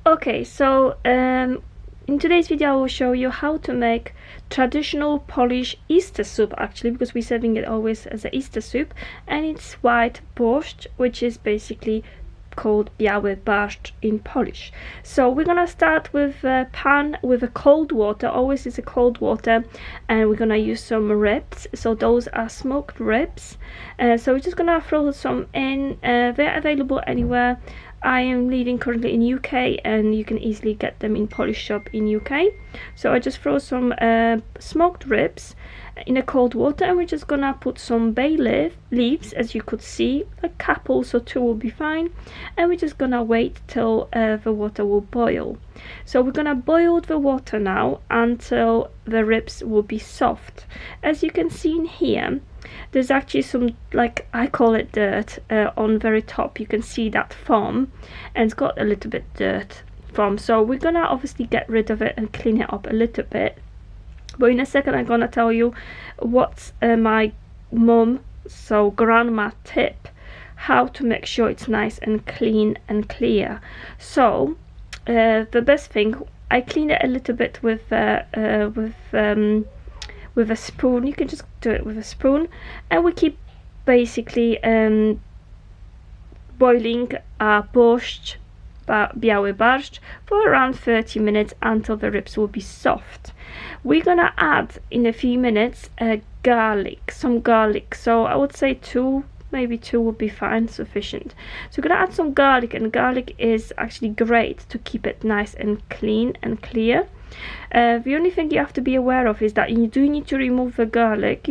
Okay, so in today's video I will show you how to make traditional Polish Easter soup, actually, because we're serving it always as an Easter soup, and it's white borscht, which is basically called biały barszcz in Polish. So we're gonna start with a pan with a cold water, always is a cold water, and we're gonna use some ribs. So those are smoked ribs. So we're just gonna throw some in. They're available anywhere. I am living currently in UK, and you can easily get them in Polish shop in UK. So I just throw some smoked ribs in a cold water, and we're just gonna put some bay leaves, as you could see, a couple, so 2 will be fine, and we're just gonna wait till the water will boil. So we're gonna boil the water now until the ribs will be soft. As you can see in here, there's actually some, like I call it dirt, on very top. You can see that foam, and it's got a little bit dirt foam, so we're gonna obviously get rid of it and clean it up a little bit. But in a second I'm gonna tell you what's my mum, so grandma tip, how to make sure it's nice and clean and clear. So the best thing, I clean it a little bit with a spoon. You can just do it with a spoon, and we keep basically boiling our borscht, biały barszcz, for around 30 minutes until the ribs will be soft. We're gonna add in a few minutes some garlic. So I would say 2, maybe 2 would be fine, sufficient. So we're gonna add some garlic, and garlic is actually great to keep it nice and clean and clear. The only thing you have to be aware of is that you do need to remove the garlic.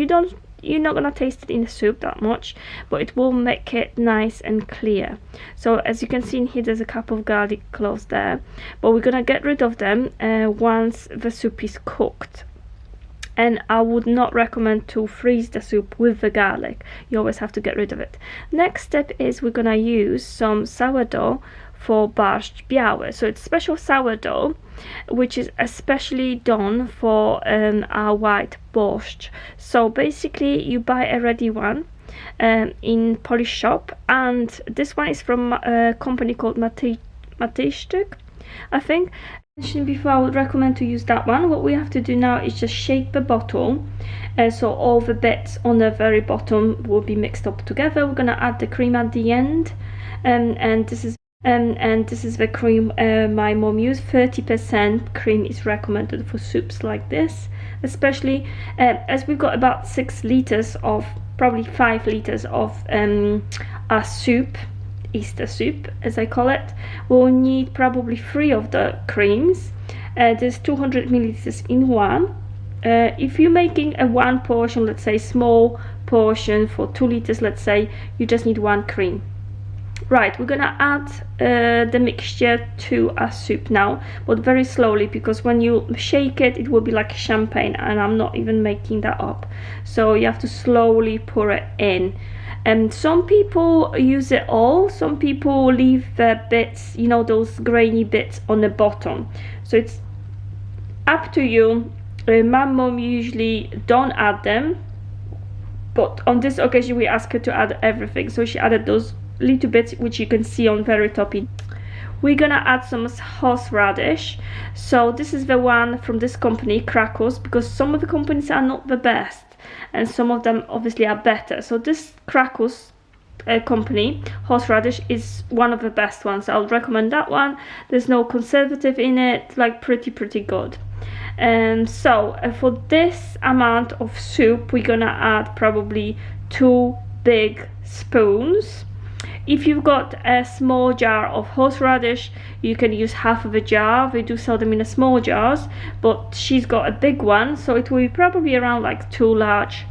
You're not gonna taste it in the soup that much, but it will make it nice and clear. So as you can see in here, there's a couple of garlic cloves there, but we're gonna get rid of them once the soup is cooked. And I would not recommend to freeze the soup with the garlic. You always have to get rid of it. Next step is we're gonna use some sourdough for borscht biały. So it's special sourdough, which is especially done for our white borscht. So basically you buy a ready one in Polish shop, and this one is from a company called BORSCHT, I think. Before, I would recommend to use that one. What we have to do now is just shake the bottle, so all the bits on the very bottom will be mixed up together. We're gonna add the cream at the end, and this is the cream my mom used. 30% cream is recommended for soups like this, especially as we've got about 6 liters of, probably 5 liters of our soup, Easter soup as I call it. We'll need probably 3 of the creams. There's 200 milliliters in one. If you're making a 1 portion, let's say small portion for 2 liters, let's say, you just need 1 cream. Right, we're gonna add the mixture to our soup now, but very slowly, because when you shake it, it will be like champagne, and I'm not even making that up. So you have to slowly pour it in. And some people use it all, some people leave the bits, you know, those grainy bits on the bottom. So it's up to you. My mom usually don't add them, but on this occasion we asked her to add everything, so she added those little bits which you can see on very top. We're gonna add some horseradish. So this is the one from this company, Krakow's, because some of the companies are not the best and some of them obviously are better. So this Krakow's company horseradish is one of the best ones. I would recommend that one. There's no conservative in it, like pretty good. So for this amount of soup we're gonna add probably 2 big spoons. If you've got a small jar of horseradish, you can use half of a jar. They do sell them in small jars, but she's got a big one, so it will be probably around like 2 large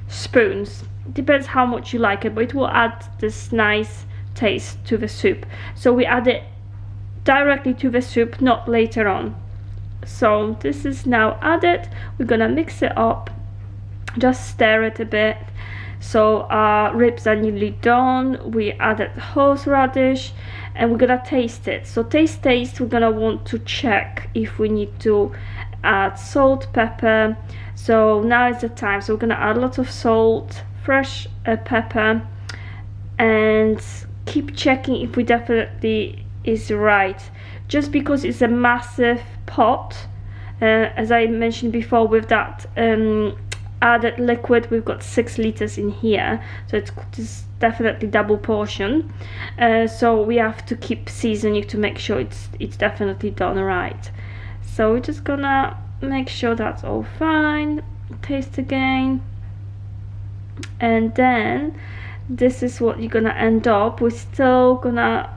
spoons. Depends how much you like it, but it will add this nice taste to the soup. So we add it directly to the soup, not later on. So this is now added. We're gonna mix it up, just stir it a bit. So our ribs are nearly done. We added horseradish, and we're gonna taste it. So taste, we're gonna want to check if we need to add salt, pepper. So now is the time. So we're gonna add lots of salt, fresh pepper, and keep checking if we definitely is right, just because it's a massive pot. As I mentioned before, with that added liquid, we've got 6 liters in here, so it's definitely double portion. So we have to keep seasoning to make sure it's definitely done right. So we're just gonna make sure that's all fine. Taste again, and then this is what you're gonna end up. We're still gonna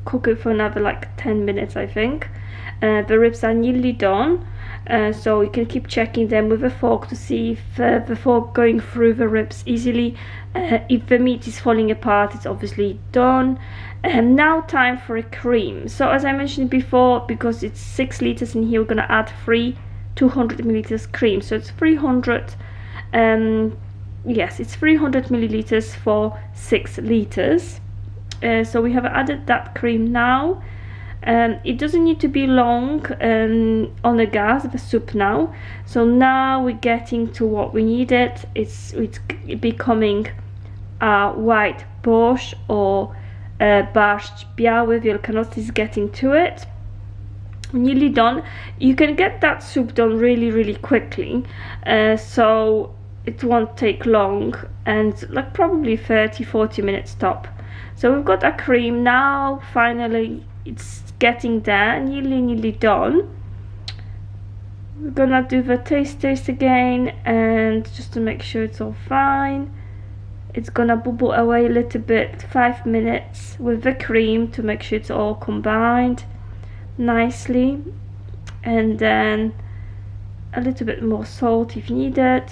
cook it for another like 10 minutes, I think. The ribs are nearly done, so you can keep checking them with a fork to see if the fork going through the ribs easily. If the meat is falling apart, it's obviously done. And now time for a cream. So as I mentioned before, because it's 6 liters in here, we're gonna add 200 milliliters cream. So it's 300. Yes, it's 300 milliliters for 6 liters. So we have added that cream now. It doesn't need to be long on the gas, the soup now. So now we're getting to what we needed. It's becoming a white borscht, or barszcz biały wielkanocny is getting to it. Nearly done. You can get that soup done really quickly, so it won't take long, and like probably 30-40 minutes top. So we've got our cream now. Finally, it's getting there, nearly done. We're gonna do the taste again, and just to make sure it's all fine, it's gonna bubble away a little bit, 5 minutes with the cream to make sure it's all combined nicely, and then a little bit more salt if needed,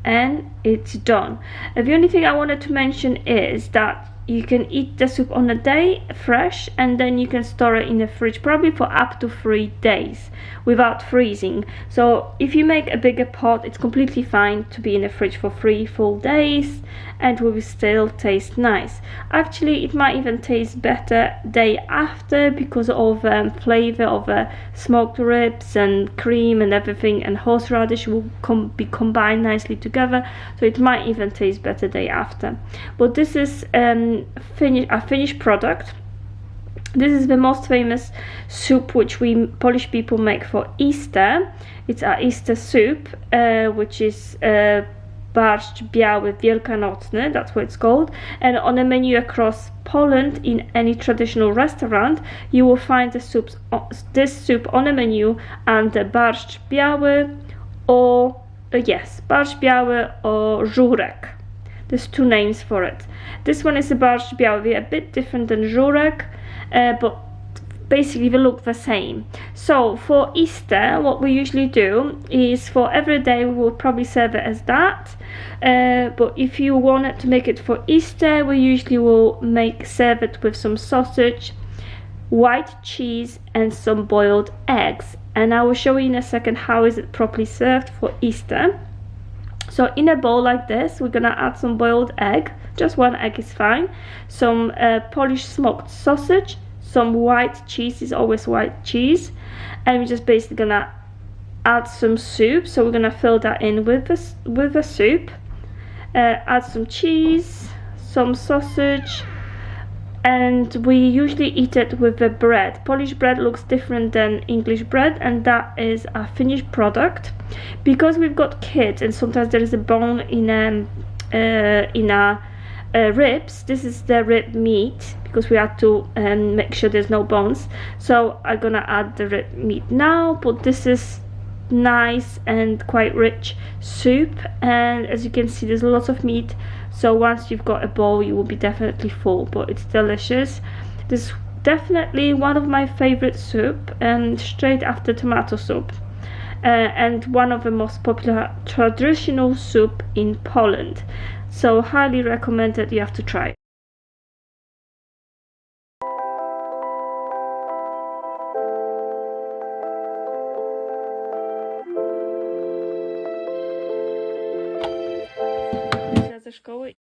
and it's done. The only thing I wanted to mention is that you can eat the soup on a day fresh, and then you can store it in the fridge probably for up to 3 days without freezing. So if you make a bigger pot, it's completely fine to be in the fridge for 3 full days, and will still taste nice. Actually, it might even taste better day after, because of flavor of smoked ribs and cream and everything, and horseradish will be combined nicely together, so it might even taste better day after. But this is a finished product. This is the most famous soup which we Polish people make for Easter. It's our Easter soup, which is barszcz biały wielkanocny, that's what it's called. And on a menu across Poland, in any traditional restaurant, you will find this soup on a menu under barszcz biały, or barszcz biały or żurek. There's 2 names for it. This one is a barszcz biały, a bit different than żurek, but basically they look the same. So for Easter, what we usually do is, for every day we will probably serve it as that, but if you wanted to make it for Easter, we usually will serve it with some sausage, white cheese, and some boiled eggs. And I will show you in a second how is it properly served for Easter. So in a bowl like this, we're gonna add some boiled egg, just 1 egg is fine, some Polish smoked sausage, some white cheese, is always white cheese, and we're just basically gonna add some soup. So we're gonna fill that in with the soup, add some cheese, some sausage, and we usually eat it with the bread. Polish bread looks different than English bread, and that is a finished product. Because we've got kids and sometimes there is a bone in our ribs, this is the rib meat, because we have to make sure there's no bones. So I'm gonna add the rib meat now, but this is nice and quite rich soup, and as you can see, there's lots of meat. So once you've got a bowl, you will be definitely full, but it's delicious. This is definitely one of my favorite soup, straight after tomato soup, and one of the most popular traditional soup in Poland. So highly recommended, you have to try. Ze szkoły